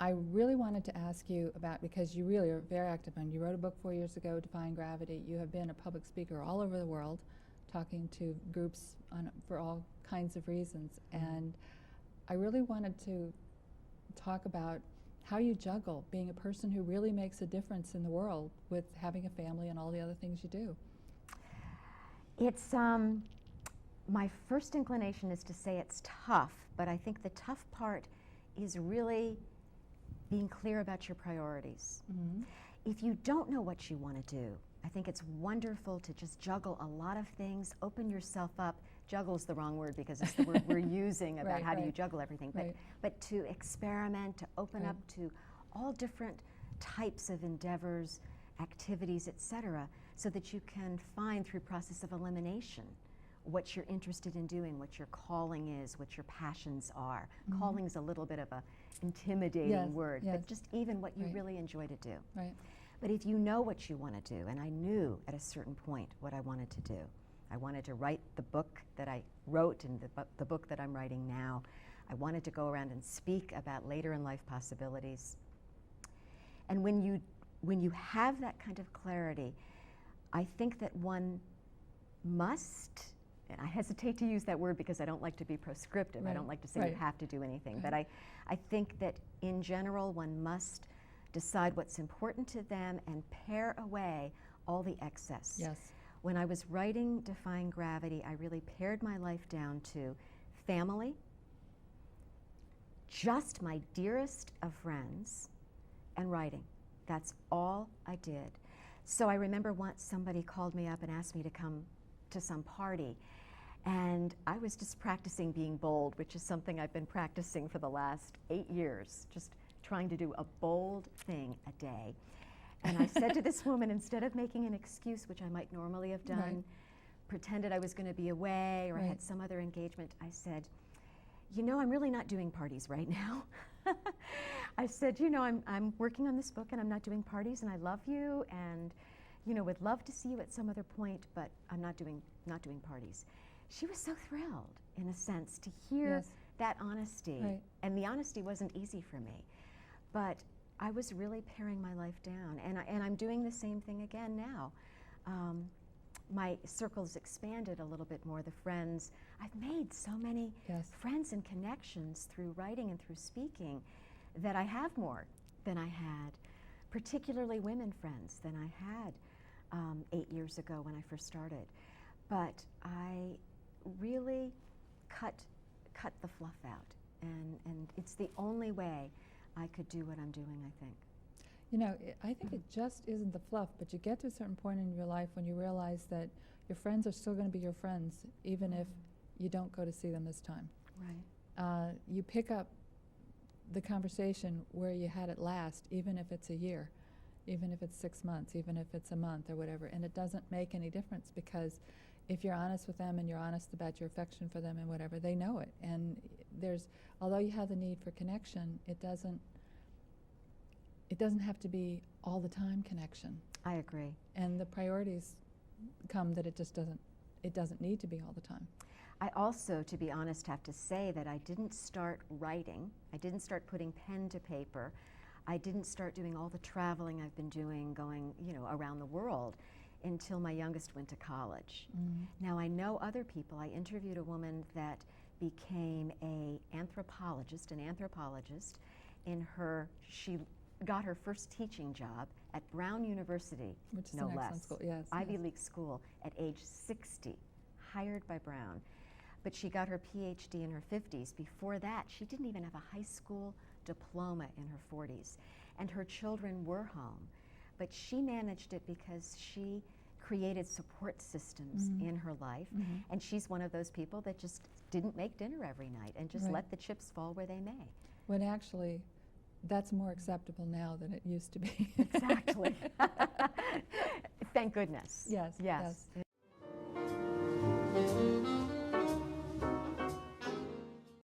I really wanted to ask you about, because you really are very active, and you wrote a book 4 years ago, Defying Gravity. You have been a public speaker all over the world, talking to groups for all kinds of reasons. And I really wanted to talk about how you juggle being a person who really makes a difference in the world with having a family and all the other things you do. It's, my first inclination is to say it's tough, but I think the tough part is really being clear about your priorities. Mm-hmm. If you don't know what you want to do, I think it's wonderful to just juggle a lot of things, open yourself up. Juggle is the wrong word because it's the word we're using about how do you juggle everything, but to experiment, to open up to all different types of endeavors, activities, etc., so that you can find through process of elimination what you're interested in doing, what your calling is, what your passions are. Mm-hmm. Calling is a little bit of a intimidating word, but just even what you really enjoy to do. Right. But if you know what you want to do, and I knew at a certain point what I wanted to do. I wanted to write the book that I wrote and the book that I'm writing now. I wanted to go around and speak about later in life possibilities. And when you have that kind of clarity, I think that one must, and I hesitate to use that word because I don't like to be prescriptive. Right. I don't like to say you have to do anything. But I think that in general one must decide what's important to them and pare away all the excess. Yes. When I was writing Defying Gravity, I really pared my life down to family, just my dearest of friends, and writing. That's all I did. So I remember once somebody called me up and asked me to come to some party, and I was just practicing being bold, which is something I've been practicing for the last 8 years, just trying to do a bold thing a day. And I said to this woman, instead of making an excuse, which I might normally have done, pretended I was going to be away or I had some other engagement, I said, you know, I'm really not doing parties right now. I said, you know, I'm working on this book and I'm not doing parties, and I love you, and you know, would love to see you at some other point, but I'm not doing parties. She was so thrilled, in a sense, to hear that honesty. And the honesty wasn't easy for me. But I was really paring my life down, and I'm doing the same thing again now. My circle's expanded a little bit more, the friends. I've made so many friends and connections through writing and through speaking that I have more than I had, particularly women friends than I had 8 years ago when I first started. But I really cut the fluff out, and it's the only way I could do what I'm doing, I think. You know, I think it just isn't the fluff, but you get to a certain point in your life when you realize that your friends are still going to be your friends, even if you don't go to see them this time. Right. You pick up the conversation where you had it last, even if it's a year, even if it's 6 months, even if it's a month or whatever, and it doesn't make any difference, because if you're honest with them and you're honest about your affection for them and whatever, they know it. And although you have the need for connection, it doesn't have to be all the time connection. I agree. And the priorities come that it doesn't need to be all the time. I also, to be honest, have to say that I didn't start writing. I didn't start putting pen to paper. I didn't start doing all the traveling I've been doing, going, you know, around the world, until my youngest went to college. Now, I know other people. I interviewed a woman that became an anthropologist. She got her first teaching job at Brown University, which is no an less, school. Yes, Ivy League school, at age 60, hired by Brown. But she got her PhD in her 50s. Before that, she didn't even have a high school diploma in her 40s. And her children were home. But she managed it because she created support systems in her life. And she's one of those people that just didn't make dinner every night and just let the chips fall where they may. When actually, that's more acceptable now than it used to be. Exactly. Thank goodness. Yes. Yes.